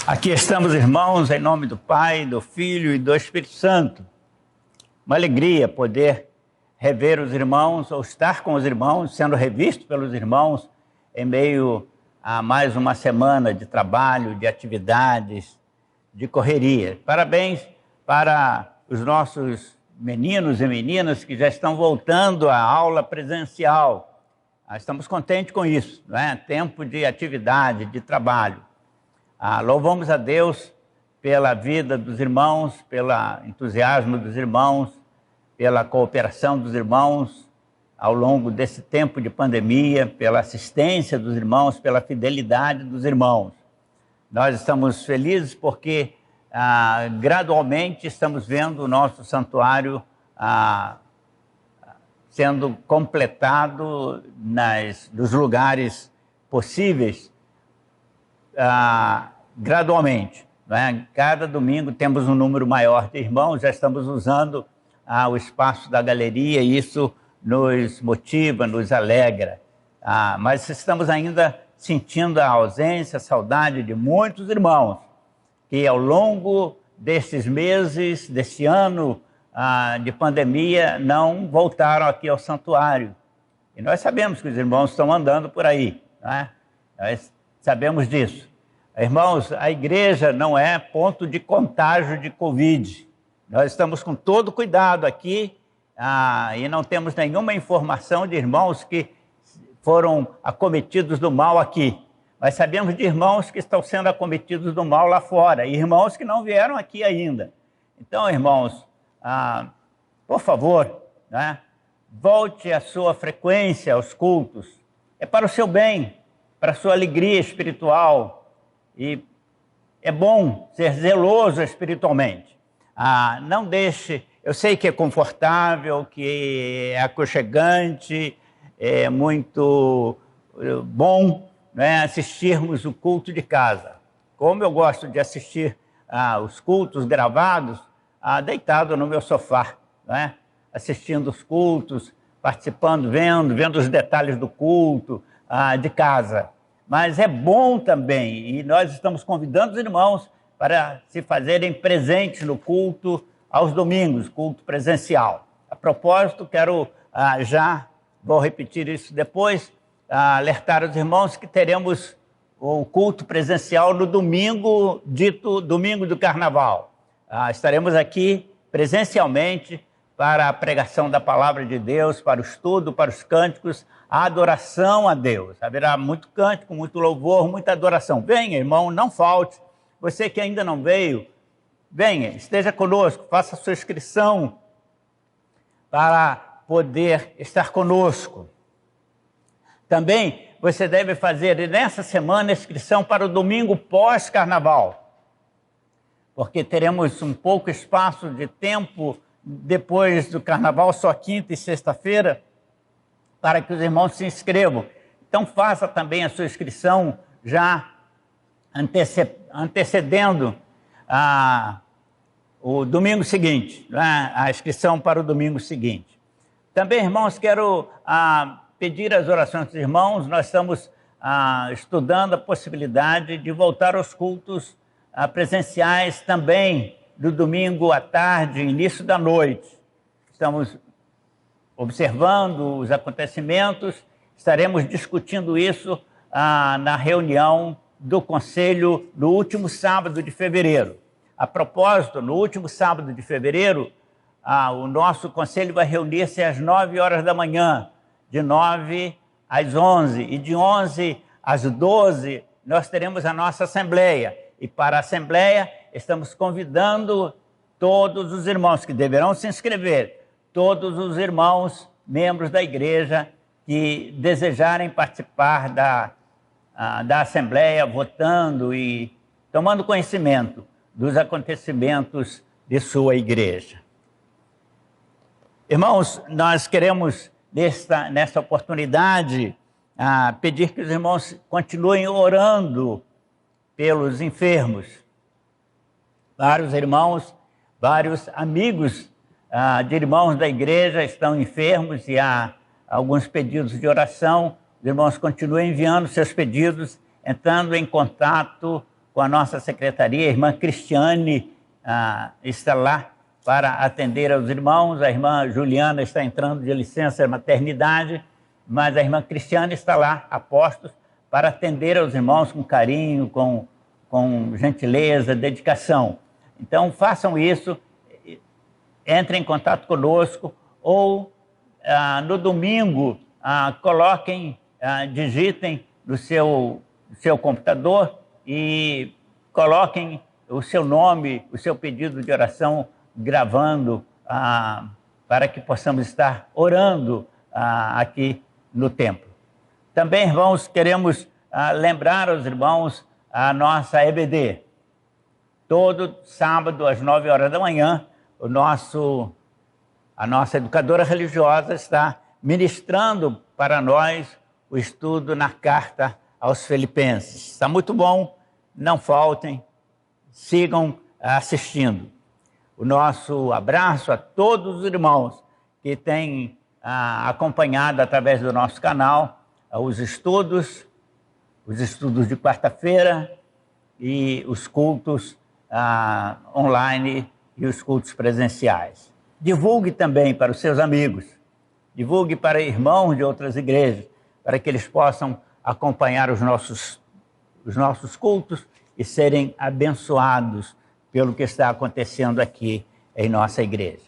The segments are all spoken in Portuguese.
Aqui estamos, irmãos, em nome do Pai, do Filho e do Espírito Santo. Uma alegria poder rever os irmãos, ou estar com os irmãos, sendo revisto pelos irmãos, em meio a mais uma semana de trabalho, de atividades, de correria. Parabéns para os nossos meninos e meninas que já estão voltando à aula presencial. Estamos contentes com isso, não é? Tempo de atividade, de trabalho. Louvamos a Deus pela vida dos irmãos, pelo entusiasmo dos irmãos, pela cooperação dos irmãos ao longo desse tempo de pandemia, pela assistência dos irmãos, pela fidelidade dos irmãos. Nós estamos felizes porque gradualmente estamos vendo o nosso santuário sendo completado nos lugares possíveis, gradualmente, né? Cada domingo temos um número maior de irmãos, já estamos usando o espaço da galeria e isso nos motiva, nos alegra. Mas estamos ainda sentindo a ausência, a saudade de muitos irmãos que ao longo destes meses, deste ano de pandemia, não voltaram aqui ao santuário. E nós sabemos que os irmãos estão andando por aí, né? Nós sabemos disso. Irmãos, a igreja não é ponto de contágio de Covid. Nós estamos com todo cuidado aqui e não temos nenhuma informação de irmãos que foram acometidos do mal aqui. Mas sabemos de irmãos que estão sendo acometidos do mal lá fora, e irmãos que não vieram aqui ainda. Então, irmãos, por favor, né, volte a sua frequência aos cultos. É para o seu bem, para a sua alegria espiritual. E é bom ser zeloso espiritualmente. Não deixe... Eu sei que é confortável, que é aconchegante, é muito bom, né, assistirmos o culto de casa. Como eu gosto de assistir os cultos gravados, deitado no meu sofá, né, assistindo os cultos, participando, vendo os detalhes do culto de casa. Mas é bom também, e nós estamos convidando os irmãos para se fazerem presentes no culto aos domingos, culto presencial. A propósito, quero vou repetir isso depois, alertar os irmãos que teremos o culto presencial no domingo, dito Domingo do Carnaval. Estaremos aqui presencialmente para a pregação da Palavra de Deus, para o estudo, para os cânticos, a adoração a Deus. Haverá muito cântico, muito louvor, muita adoração. Venha, irmão, não falte. Você que ainda não veio, venha, esteja conosco, faça a sua inscrição para poder estar conosco. Também você deve fazer nessa semana a inscrição para o domingo pós-carnaval, porque teremos um pouco espaço de tempo depois do carnaval, só quinta e sexta-feira, para que os irmãos se inscrevam. Então faça também a sua inscrição já antecedendo o domingo seguinte, né? A inscrição para o domingo seguinte. Também, irmãos, quero pedir as orações dos irmãos. Nós estamos estudando a possibilidade de voltar aos cultos presenciais também, do domingo à tarde, início da noite. Estamos observando os acontecimentos, estaremos discutindo isso na reunião do Conselho no último sábado de fevereiro. A propósito, no último sábado de fevereiro, o nosso Conselho vai reunir-se às 9 horas da manhã, de 9 às 11, e de 11 às 12 nós teremos a nossa Assembleia. E para a Assembleia estamos convidando todos os irmãos que deverão se inscrever, todos os irmãos, membros da igreja, que desejarem participar da Assembleia, votando e tomando conhecimento dos acontecimentos de sua igreja. Irmãos, nós queremos, nesta oportunidade, pedir que os irmãos continuem orando pelos enfermos. Vários irmãos, vários amigos de irmãos da igreja estão enfermos e há alguns pedidos de oração. Os irmãos continuem enviando seus pedidos, entrando em contato com a nossa secretaria. A irmã Cristiane está lá para atender aos irmãos. A irmã Juliana está entrando de licença maternidade, mas a irmã Cristiane está lá, a postos, para atender aos irmãos com carinho, com gentileza, dedicação. Então, façam isso, entrem em contato conosco, ou no domingo, coloquem, digitem no seu computador e coloquem o seu nome, o seu pedido de oração, gravando, para que possamos estar orando aqui no templo. Também, irmãos, queremos lembrar aos irmãos a nossa EBD. Todo sábado, às 9 horas da manhã, a nossa educadora religiosa está ministrando para nós o estudo na carta aos Filipenses. Está muito bom, não faltem, sigam assistindo. O nosso abraço a todos os irmãos que têm acompanhado através do nosso canal os estudos de quarta-feira e os cultos online e os cultos presenciais. Divulgue também para os seus amigos, divulgue para irmãos de outras igrejas, para que eles possam acompanhar os nossos cultos e serem abençoados pelo que está acontecendo aqui em nossa igreja.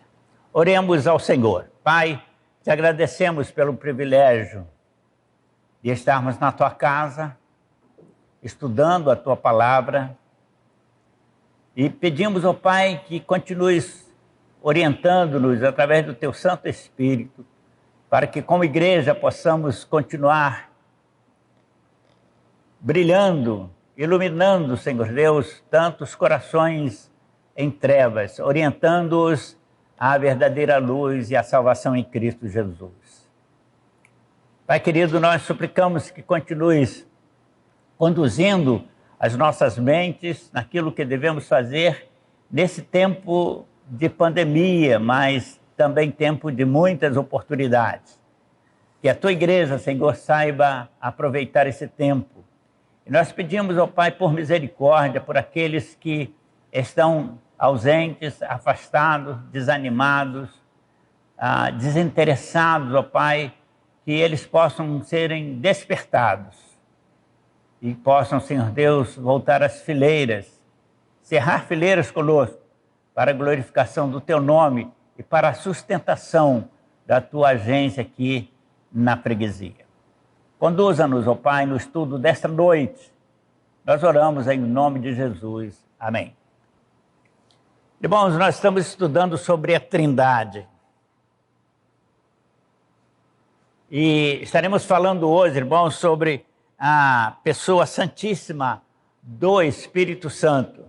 Oremos ao Senhor. Pai, te agradecemos pelo privilégio de estarmos na tua casa, estudando a tua palavra, e pedimos ao Pai que continues orientando-nos através do teu Santo Espírito, para que como igreja possamos continuar brilhando, iluminando, Senhor Deus, tantos corações em trevas, orientando-os à verdadeira luz e à salvação em Cristo Jesus. Pai querido, nós suplicamos que continues conduzindo as nossas mentes naquilo que devemos fazer nesse tempo de pandemia, mas também tempo de muitas oportunidades. Que a tua igreja, Senhor, saiba aproveitar esse tempo. E nós pedimos ao Pai por misericórdia por aqueles que estão ausentes, afastados, desanimados, desinteressados, ó Pai, que eles possam serem despertados e possam, Senhor Deus, voltar às fileiras, cerrar fileiras conosco, para a glorificação do teu nome e para a sustentação da tua agência aqui na freguesia. Conduza-nos, ó Pai, no estudo desta noite. Nós oramos em nome de Jesus. Amém. Irmãos, nós estamos estudando sobre a Trindade. E estaremos falando hoje, irmãos, sobre a pessoa santíssima do Espírito Santo,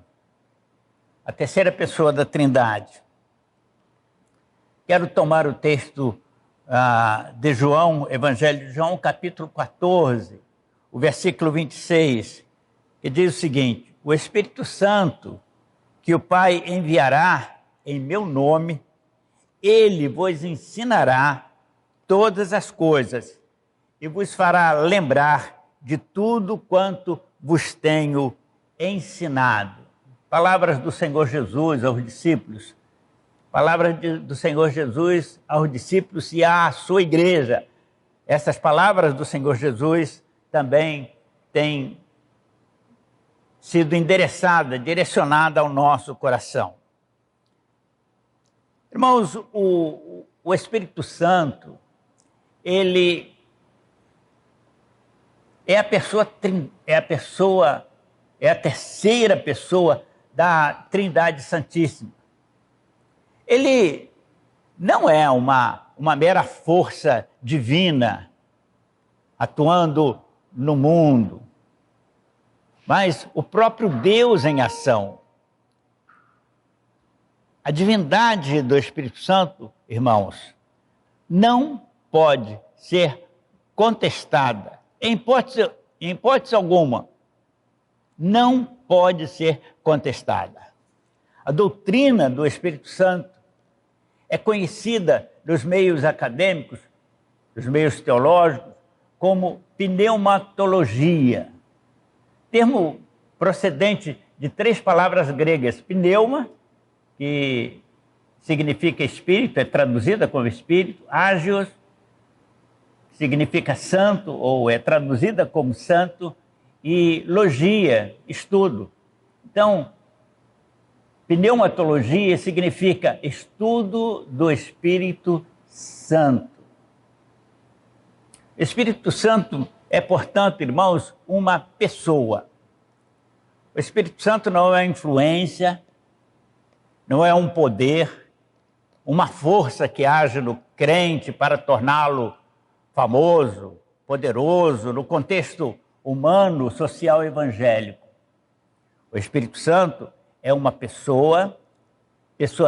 a terceira pessoa da Trindade. Quero tomar o texto de João, Evangelho de João, capítulo 14, o versículo 26, que diz o seguinte: o Espírito Santo, que o Pai enviará em meu nome, ele vos ensinará todas as coisas e vos fará lembrar de tudo quanto vos tenho ensinado. Palavras do Senhor Jesus aos discípulos, palavras do Senhor Jesus aos discípulos e à sua igreja. Essas palavras do Senhor Jesus também têm sido endereçadas, direcionadas ao nosso coração. Irmãos, o Espírito Santo, ele é a terceira pessoa da Trindade Santíssima. Ele não é uma mera força divina atuando no mundo, mas o próprio Deus em ação. A divindade do Espírito Santo, irmãos, não pode ser contestada, em hipótese alguma, não pode ser contestada. A doutrina do Espírito Santo é conhecida nos meios acadêmicos, nos meios teológicos, como pneumatologia. Termo procedente de 3 palavras gregas: pneuma, que significa espírito, é traduzida como espírito; ágios, significa santo, ou é traduzida como santo; e logia, estudo. Então, pneumatologia significa estudo do Espírito Santo. Espírito Santo é, portanto, irmãos, uma pessoa. O Espírito Santo não é influência, não é um poder, uma força que age no crente para torná-lo famoso, poderoso, no contexto humano, social e evangélico. O Espírito Santo é uma pessoa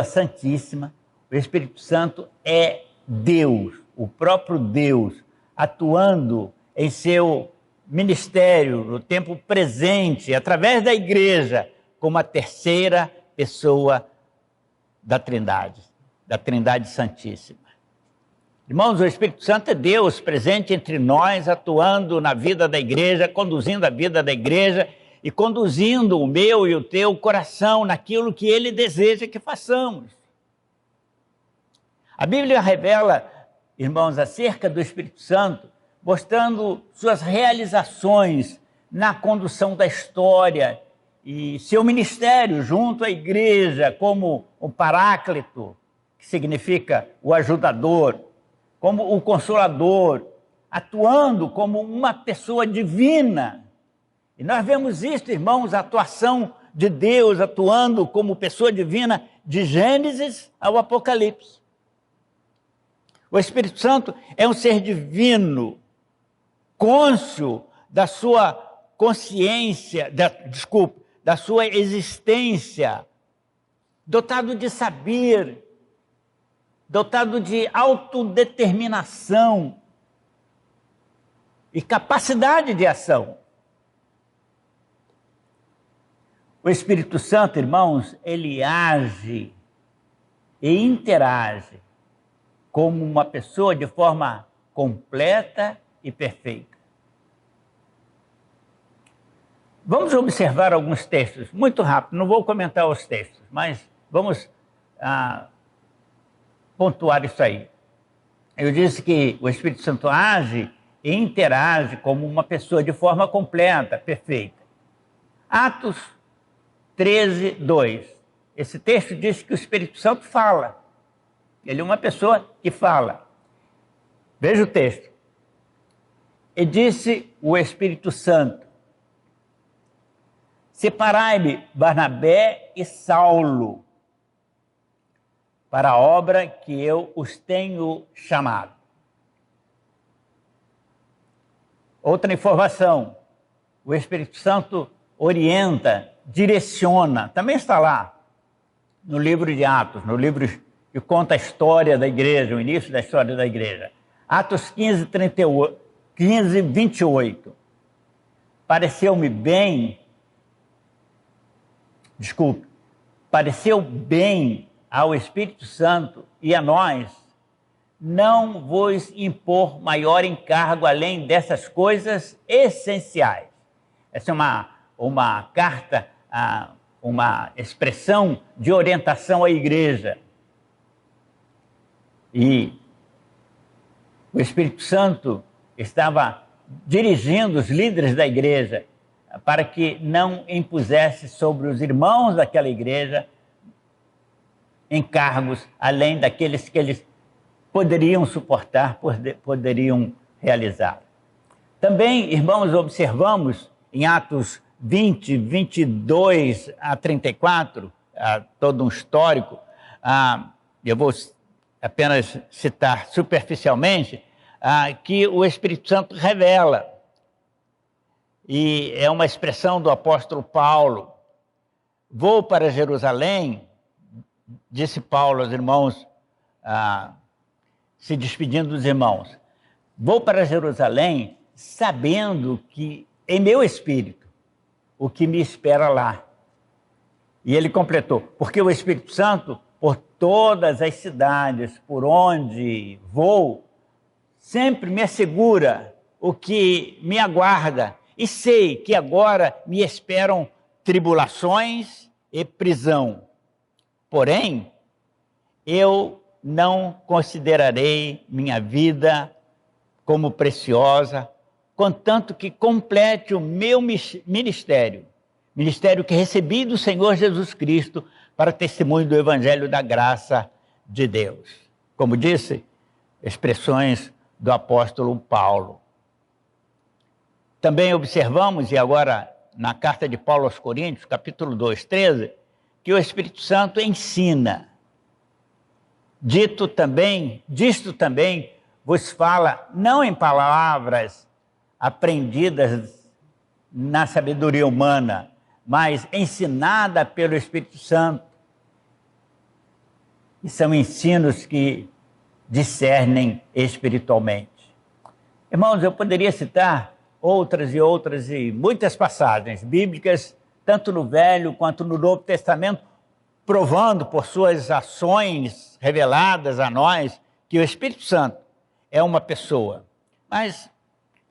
santíssima. O Espírito Santo é Deus, o próprio Deus, atuando em seu ministério no tempo presente, através da igreja, como a terceira pessoa da Trindade Santíssima. Irmãos, o Espírito Santo é Deus presente entre nós, atuando na vida da igreja, conduzindo a vida da igreja e conduzindo o meu e o teu coração naquilo que Ele deseja que façamos. A Bíblia revela, irmãos, acerca do Espírito Santo, mostrando suas realizações na condução da história e seu ministério junto à igreja, como o Paráclito, que significa o ajudador, como o Consolador, atuando como uma pessoa divina. E nós vemos isso, irmãos, a atuação de Deus atuando como pessoa divina de Gênesis ao Apocalipse. O Espírito Santo é um ser divino, cônscio da sua consciência, da sua existência, dotado de saber, dotado de autodeterminação e capacidade de ação. O Espírito Santo, irmãos, ele age e interage como uma pessoa de forma completa e perfeita. Vamos observar alguns textos, muito rápido, não vou comentar os textos, mas vamos pontuar isso aí. Eu disse que o Espírito Santo age e interage como uma pessoa de forma completa, perfeita. Atos 13, 2. Esse texto diz que o Espírito Santo fala. Ele é uma pessoa que fala. Veja o texto. E disse o Espírito Santo: separai-me Barnabé e Saulo para a obra que eu os tenho chamado. Outra informação, o Espírito Santo orienta, direciona, também está lá no livro de Atos, no livro que conta a história da igreja, o início da história da igreja. Atos 15, 28. Pareceu bem ao Espírito Santo e a nós não vos impor maior encargo além dessas coisas essenciais. Essa é uma carta, uma expressão de orientação à igreja. E o Espírito Santo estava dirigindo os líderes da igreja para que não impusesse sobre os irmãos daquela igreja encargos além daqueles que eles poderiam suportar, poderiam realizar. Também, irmãos, observamos em Atos 20, 22 a 34, todo um histórico, eu vou apenas citar superficialmente, que o Espírito Santo revela. E é uma expressão do apóstolo Paulo. Vou para Jerusalém, disse Paulo aos irmãos, se despedindo dos irmãos. Vou para Jerusalém sabendo que em meu espírito o que me espera lá. E ele completou, porque o Espírito Santo, por todas as cidades por onde vou, sempre me assegura o que me aguarda. E sei que agora me esperam tribulações e prisão. Porém, eu não considerarei minha vida como preciosa, contanto que complete o meu ministério que recebi do Senhor Jesus Cristo para testemunho do Evangelho da graça de Deus. Como disse, expressões do apóstolo Paulo. Também observamos, e agora na carta de Paulo aos Coríntios, capítulo 2, 13, que o Espírito Santo ensina. Disto também vos fala, não em palavras aprendidas na sabedoria humana, mas ensinada pelo Espírito Santo. E são ensinos que discernem espiritualmente. Irmãos, eu poderia citar outras e muitas passagens bíblicas, tanto no Velho quanto no Novo Testamento, provando por suas ações reveladas a nós que o Espírito Santo é uma pessoa. Mas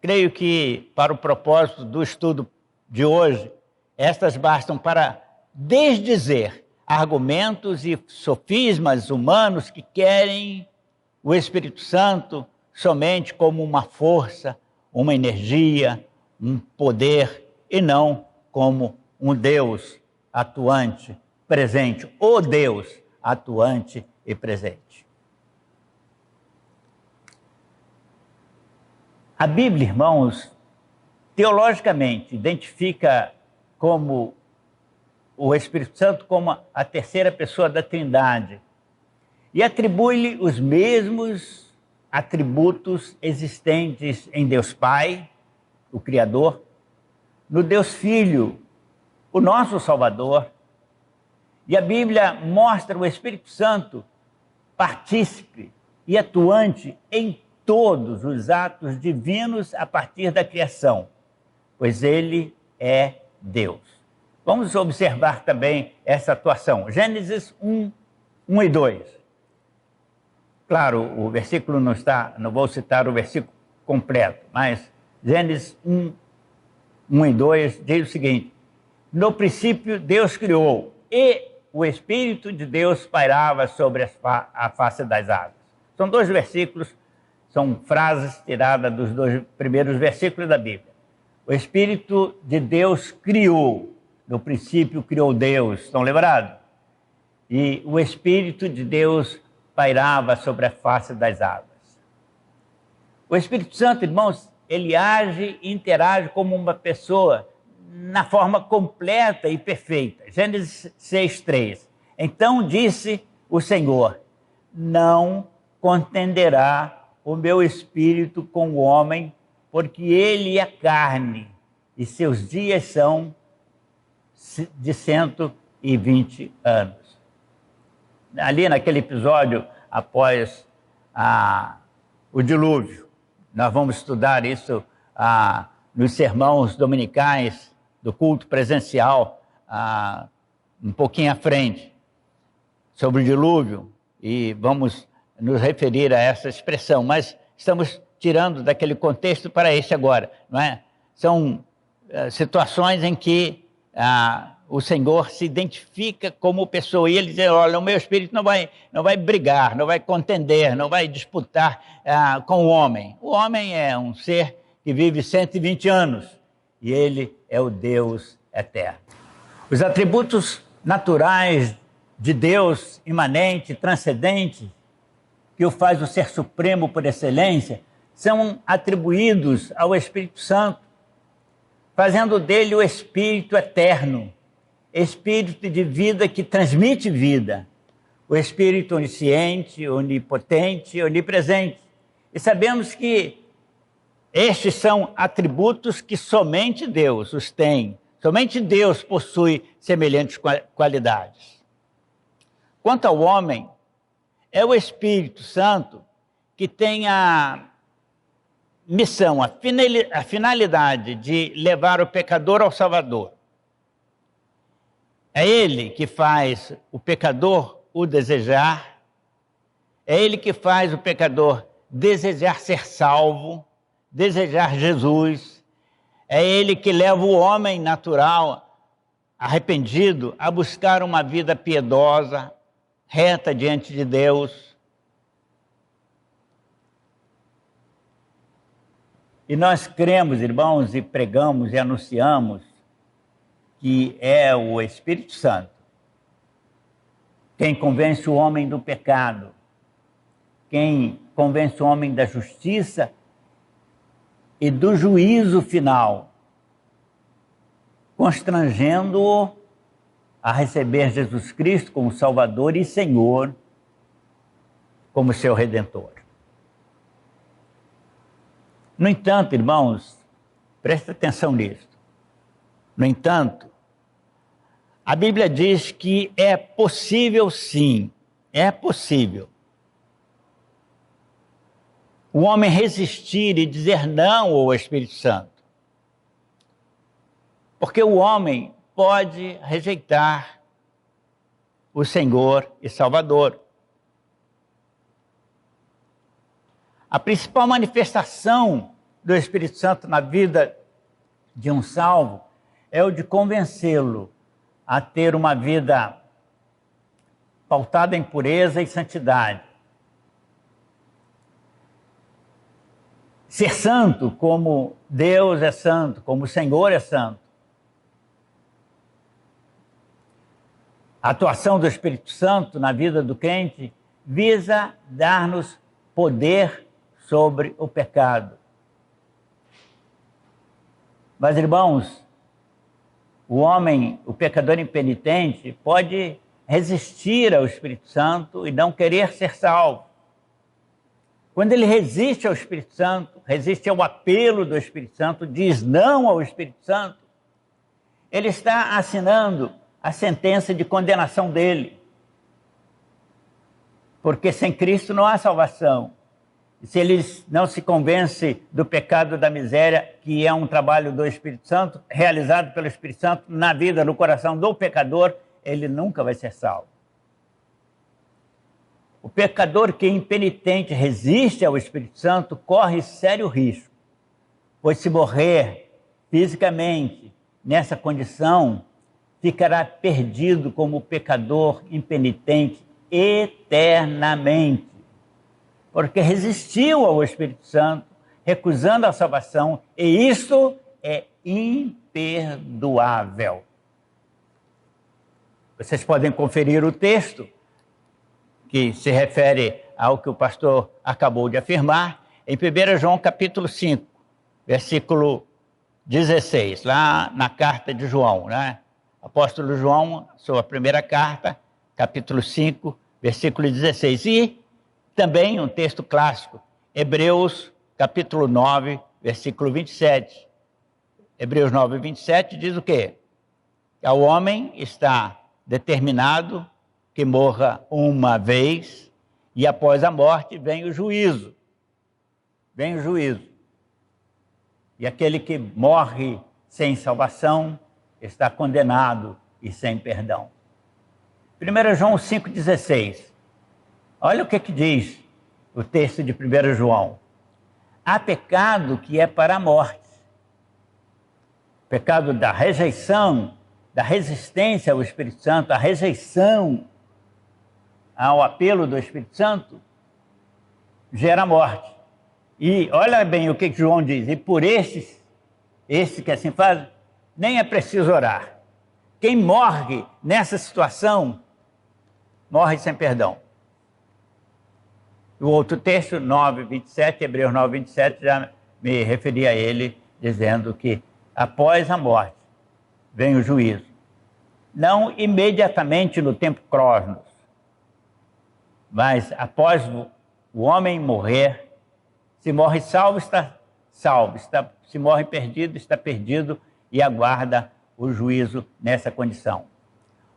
creio que, para o propósito do estudo de hoje, estas bastam para desdizer argumentos e sofismas humanos que querem o Espírito Santo somente como uma força, uma energia, um poder, e não como um Deus atuante, presente, o Deus atuante e presente. A Bíblia, irmãos, teologicamente identifica como o Espírito Santo como a terceira pessoa da Trindade e atribui-lhe os mesmos atributos existentes em Deus Pai, o Criador, no Deus Filho, o nosso Salvador. E a Bíblia mostra o Espírito Santo partícipe e atuante em todos os atos divinos a partir da criação, pois ele é Deus. Vamos observar também essa atuação. Gênesis 1, 1 e 2. Claro, o versículo não vou citar o versículo completo, mas Gênesis 1, 1 e 2 diz o seguinte: no princípio Deus criou, e o Espírito de Deus pairava sobre a face das águas. São dois versículos, são frases tiradas dos dois primeiros versículos da Bíblia. O Espírito de Deus criou, no princípio criou Deus, estão lembrados? E o Espírito de Deus pairava sobre a face das águas. O Espírito Santo, irmãos, ele age e interage como uma pessoa na forma completa e perfeita. Gênesis 6:3. Então disse o Senhor: não contenderá o meu espírito com o homem, porque ele é carne, e seus dias são de 120 anos. Ali naquele episódio, após o dilúvio, nós vamos estudar isso nos sermãos dominicais do culto presencial, um pouquinho à frente, sobre o dilúvio, e vamos nos referir a essa expressão, mas estamos tirando daquele contexto para este agora, não é? São situações em que o Senhor se identifica como pessoa, e ele diz: olha, o meu espírito não vai brigar, não vai contender, não vai disputar com o homem. O homem é um ser que vive 120 anos, e ele é o Deus eterno. Os atributos naturais de Deus, imanente, transcendente, que o faz o ser supremo por excelência, são atribuídos ao Espírito Santo, fazendo dele o Espírito eterno, Espírito de vida que transmite vida, o Espírito onisciente, onipotente, onipresente. E sabemos que estes são atributos que somente Deus os tem, somente Deus possui semelhantes qualidades. Quanto ao homem, é o Espírito Santo que tem a missão, a finalidade de levar o pecador ao Salvador. É ele que faz o pecador o desejar, é ele que faz o pecador desejar ser salvo, desejar Jesus, é ele que leva o homem natural arrependido a buscar uma vida piedosa, reta diante de Deus. E nós cremos, irmãos, e pregamos e anunciamos que é o Espírito Santo quem convence o homem do pecado, quem convence o homem da justiça e do juízo final, constrangendo-o a receber Jesus Cristo como Salvador e Senhor, como seu Redentor. No entanto, irmãos, presta atenção nisso. No entanto, a Bíblia diz que é possível sim, é possível o homem resistir e dizer não ao Espírito Santo. Porque o homem pode rejeitar o Senhor e Salvador. A principal manifestação do Espírito Santo na vida de um salvo é o de convencê-lo a ter uma vida pautada em pureza e santidade. Ser santo como Deus é santo, como o Senhor é santo. A atuação do Espírito Santo na vida do crente visa dar-nos poder sobre o pecado. Mas, irmãos, o homem, o pecador impenitente, pode resistir ao Espírito Santo e não querer ser salvo. Quando ele resiste ao Espírito Santo, resiste ao apelo do Espírito Santo, diz não ao Espírito Santo, ele está assinando a sentença de condenação dele. Porque sem Cristo não há salvação. Se ele não se convence do pecado da miséria, que é um trabalho do Espírito Santo, realizado pelo Espírito Santo na vida, no coração do pecador, ele nunca vai ser salvo. O pecador que é impenitente resiste ao Espírito Santo corre sério risco, pois se morrer fisicamente nessa condição, ficará perdido como pecador impenitente eternamente, porque resistiu ao Espírito Santo, recusando a salvação, e isso é imperdoável. Vocês podem conferir o texto que se refere ao que o pastor acabou de afirmar, em 1 João capítulo 5, versículo 16, lá na carta de João, né? Apóstolo João, sua primeira carta, capítulo 5, versículo 16. E também um texto clássico, Hebreus capítulo 9, versículo 27. Hebreus 9, 27 diz o quê? O homem está determinado que morra uma vez, e após a morte vem o juízo. Vem o juízo. E aquele que morre sem salvação está condenado e sem perdão. 1 João 5,16. Olha o que diz o texto de 1 João. Há pecado que é para a morte. Pecado da rejeição, da resistência ao Espírito Santo, a rejeição ao apelo do Espírito Santo, gera morte. E olha bem o que João diz. E por esses que assim fazem, nem é preciso orar. Quem morre nessa situação, morre sem perdão. O outro texto, 9:27, Hebreus 9:27, já me referi a ele, dizendo que após a morte vem o juízo. Não imediatamente no tempo Cronos, mas após o homem morrer, se morre salvo, está salvo. Se morre perdido, está perdido e aguarda o juízo nessa condição.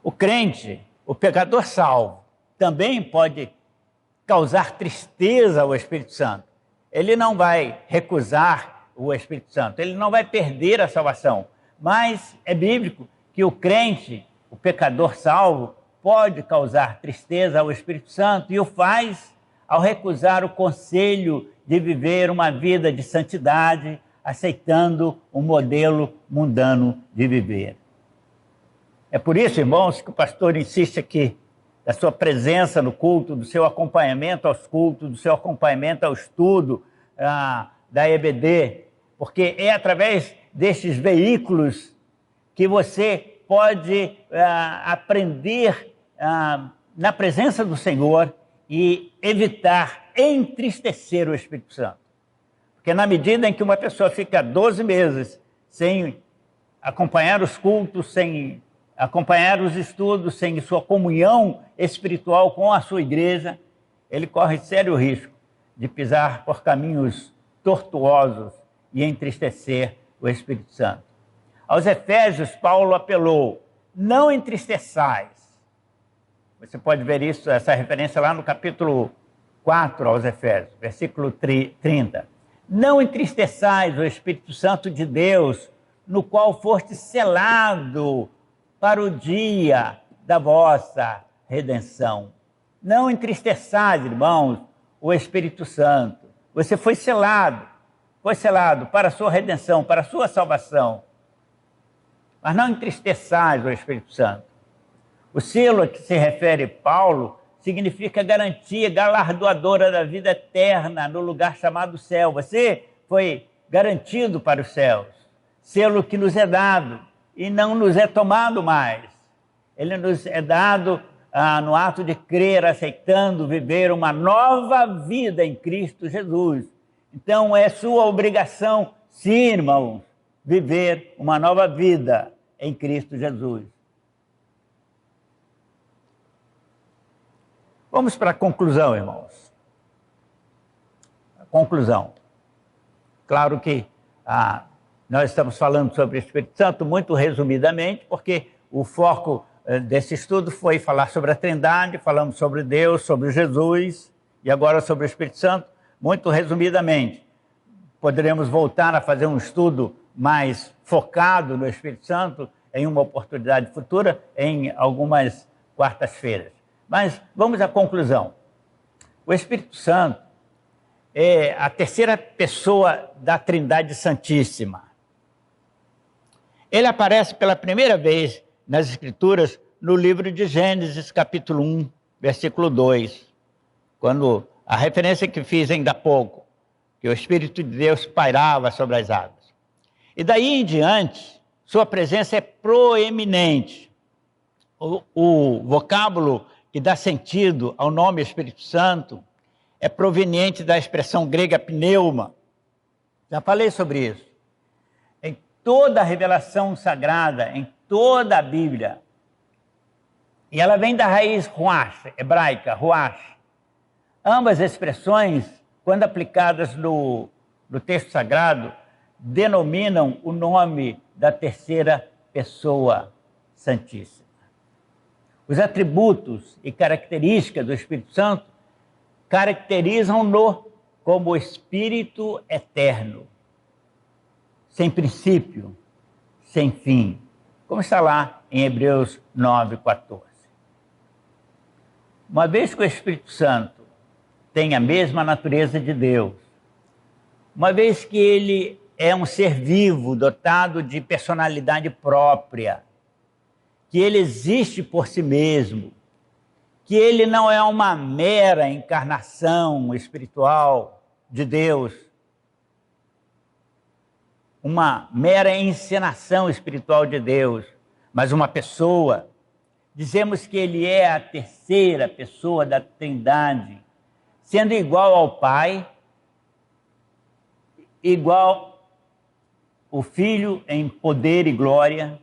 O crente, o pecador salvo, também pode causar tristeza ao Espírito Santo. Ele não vai recusar o Espírito Santo, ele não vai perder a salvação. Mas é bíblico que o crente, o pecador salvo, pode causar tristeza ao Espírito Santo e o faz ao recusar o conselho de viver uma vida de santidade, aceitando um modelo mundano de viver. É por isso, irmãos, que o pastor insiste aqui da sua presença no culto, do seu acompanhamento aos cultos, do seu acompanhamento ao estudo da EBD, porque é através destes veículos que você pode aprender na presença do Senhor e evitar entristecer o Espírito Santo. Porque na medida em que uma pessoa fica 12 meses sem acompanhar os cultos, sem acompanhar os estudos, sem sua comunhão espiritual com a sua igreja, ele corre sério risco de pisar por caminhos tortuosos e entristecer o Espírito Santo. Aos Efésios, Paulo apelou: não entristeçais. Você pode ver isso, essa referência lá no capítulo 4 aos Efésios, versículo 30. Não entristeçais o Espírito Santo de Deus, no qual foste selado para o dia da vossa redenção. Não entristeçais, irmãos, o Espírito Santo. Você foi selado para a sua redenção, para a sua salvação. Mas não entristeçais o Espírito Santo. O selo a que se refere Paulo significa garantia galardoadora da vida eterna no lugar chamado céu. Você foi garantido para os céus. Selo que nos é dado e não nos é tomado mais. Ele nos é dado no ato de crer, aceitando viver uma nova vida em Cristo Jesus. Então é sua obrigação, sim, irmãos, viver uma nova vida em Cristo Jesus. Vamos para a conclusão, irmãos. A conclusão. Claro que nós estamos falando sobre o Espírito Santo muito resumidamente, porque o foco desse estudo foi falar sobre a Trindade, falamos sobre Deus, sobre Jesus e agora sobre o Espírito Santo, muito resumidamente. Poderemos voltar a fazer um estudo mais focado no Espírito Santo em uma oportunidade futura, em algumas quartas-feiras. Mas vamos à conclusão. O Espírito Santo é a terceira pessoa da Trindade Santíssima. Ele aparece pela primeira vez nas Escrituras no livro de Gênesis, capítulo 1, versículo 2, quando a referência que fiz ainda há pouco, que o Espírito de Deus pairava sobre as águas. E daí em diante, sua presença é proeminente. O vocábulo que dá sentido ao nome Espírito Santo é proveniente da expressão grega pneuma. Já falei sobre isso. Em toda a revelação sagrada, em toda a Bíblia, e ela vem da raiz ruach, hebraica, ruach. Ambas expressões, quando aplicadas no texto sagrado, denominam o nome da terceira pessoa santíssima. Os atributos e características do Espírito Santo caracterizam-no como Espírito eterno, sem princípio, sem fim, como está lá em Hebreus 9:14. Uma vez que o Espírito Santo tem a mesma natureza de Deus, uma vez que ele é um ser vivo, dotado de personalidade própria, que ele existe por si mesmo, que ele não é uma mera encarnação espiritual de Deus, uma mera encenação espiritual de Deus, mas uma pessoa. Dizemos que ele é a terceira pessoa da Trindade, sendo igual ao Pai, igual o Filho em poder e glória,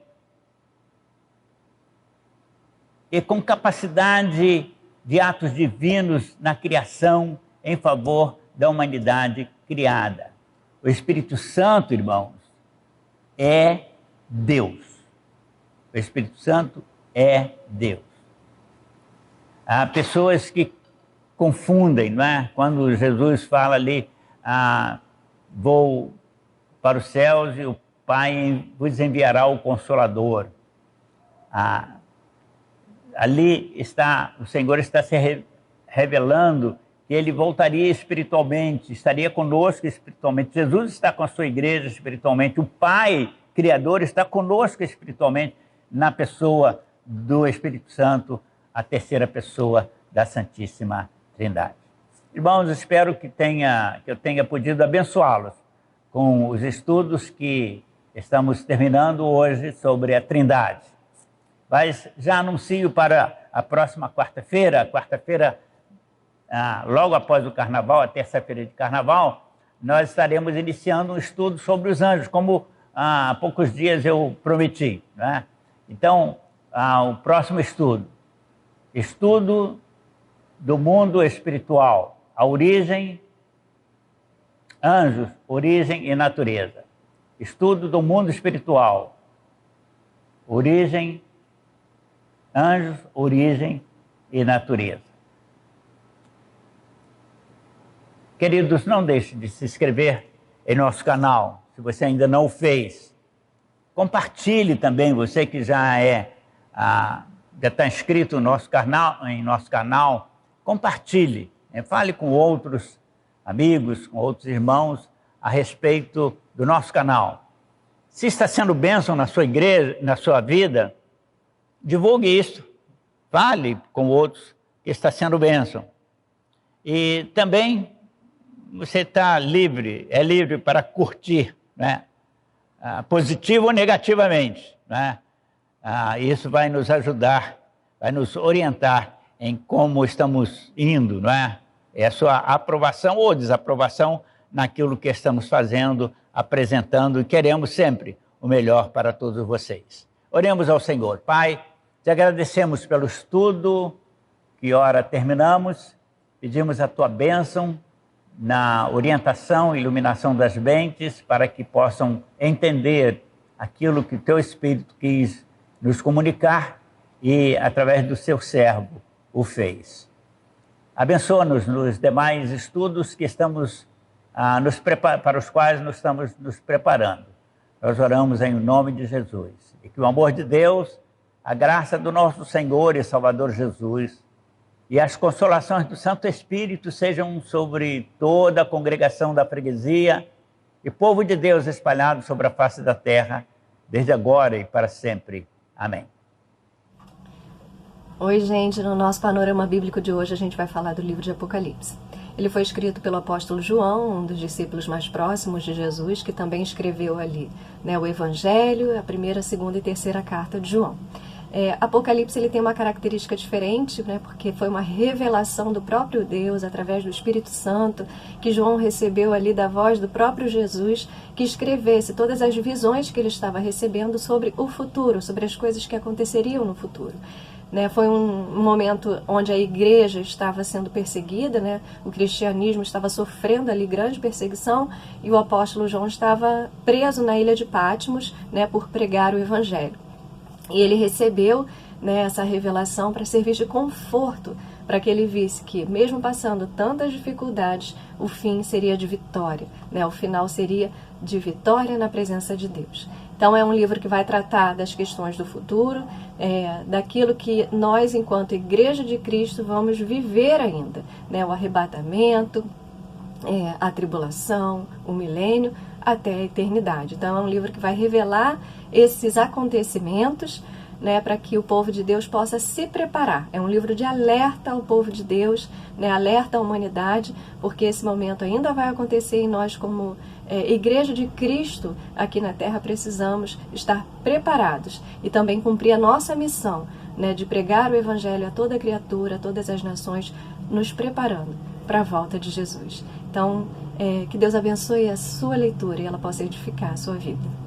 e com capacidade de atos divinos na criação em favor da humanidade criada. O Espírito Santo, irmãos, é Deus. O Espírito Santo é Deus. Há pessoas que confundem, não é? Quando Jesus fala ali, vou para os céus e o Pai vos enviará o Consolador. Ali o Senhor está se revelando que ele voltaria espiritualmente, estaria conosco espiritualmente. Jesus está com a sua igreja espiritualmente. O Pai Criador está conosco espiritualmente. na pessoa do Espírito Santo, a terceira pessoa da Santíssima Trindade. Irmãos, espero que eu tenha podido abençoá-los com os estudos que estamos terminando hoje sobre a Trindade. Mas já anuncio para a próxima quarta-feira, logo após o Carnaval, a terça-feira de Carnaval, nós estaremos iniciando um estudo sobre os anjos, como há poucos dias eu prometi, né? Então, o próximo estudo do mundo espiritual, a origem, anjos, origem e natureza. Estudo do mundo espiritual, origem, anjos, origem e natureza. Queridos, não deixe de se inscrever em nosso canal, se você ainda não o fez. Compartilhe também, você que já está inscrito em nosso canal, compartilhe, fale com outros amigos, com outros irmãos a respeito do nosso canal. Se está sendo bênção na sua igreja, na sua vida, divulgue isso, fale com outros que está sendo bênção. E também você está livre, é livre para curtir, né? Positivo ou negativamente, né? Isso vai nos ajudar, vai nos orientar em como estamos indo, não é? É a sua aprovação ou desaprovação naquilo que estamos fazendo, apresentando, e queremos sempre o melhor para todos vocês. Oremos ao Senhor. Pai, te agradecemos pelo estudo que ora terminamos, pedimos a tua bênção na orientação e iluminação das mentes para que possam entender aquilo que o teu Espírito quis nos comunicar e, através do seu servo, o fez. Abençoa-nos nos demais estudos que estamos para os quais nós estamos nos preparando. Nós oramos em nome de Jesus. E que o amor de Deus, a graça do nosso Senhor e Salvador Jesus e as consolações do Santo Espírito sejam sobre toda a congregação da freguesia e povo de Deus espalhado sobre a face da terra, desde agora e para sempre. Amém. Oi, gente. No nosso panorama bíblico de hoje, a gente vai falar do livro de Apocalipse. Ele foi escrito pelo apóstolo João, um dos discípulos mais próximos de Jesus, que também escreveu ali, né, o Evangelho, a primeira, segunda e terceira carta de João. Apocalipse ele tem uma característica diferente, né, porque foi uma revelação do próprio Deus, através do Espírito Santo, que João recebeu ali da voz do próprio Jesus, que escrevesse todas as visões que ele estava recebendo sobre o futuro, sobre as coisas que aconteceriam no futuro. Foi um momento onde a igreja estava sendo perseguida, né? O cristianismo estava sofrendo ali grande perseguição e o apóstolo João estava preso na ilha de Patmos, né, por pregar o Evangelho. E ele recebeu, né, essa revelação para servir de conforto, para que ele visse que, mesmo passando tantas dificuldades, o fim seria de vitória, né? O final seria de vitória na presença de Deus. Então é um livro que vai tratar das questões do futuro, daquilo que nós, enquanto Igreja de Cristo, vamos viver ainda, né? O arrebatamento, a tribulação, o milênio, até a eternidade. Então é um livro que vai revelar esses acontecimentos, né, para que o povo de Deus possa se preparar. É um livro de alerta ao povo de Deus, né, alerta à humanidade, porque esse momento ainda vai acontecer e nós, como Igreja de Cristo aqui na Terra, precisamos estar preparados e também cumprir a nossa missão, né, de pregar o Evangelho a toda criatura, a todas as nações, nos preparando para a volta de Jesus. Então, que Deus abençoe a sua leitura e ela possa edificar a sua vida.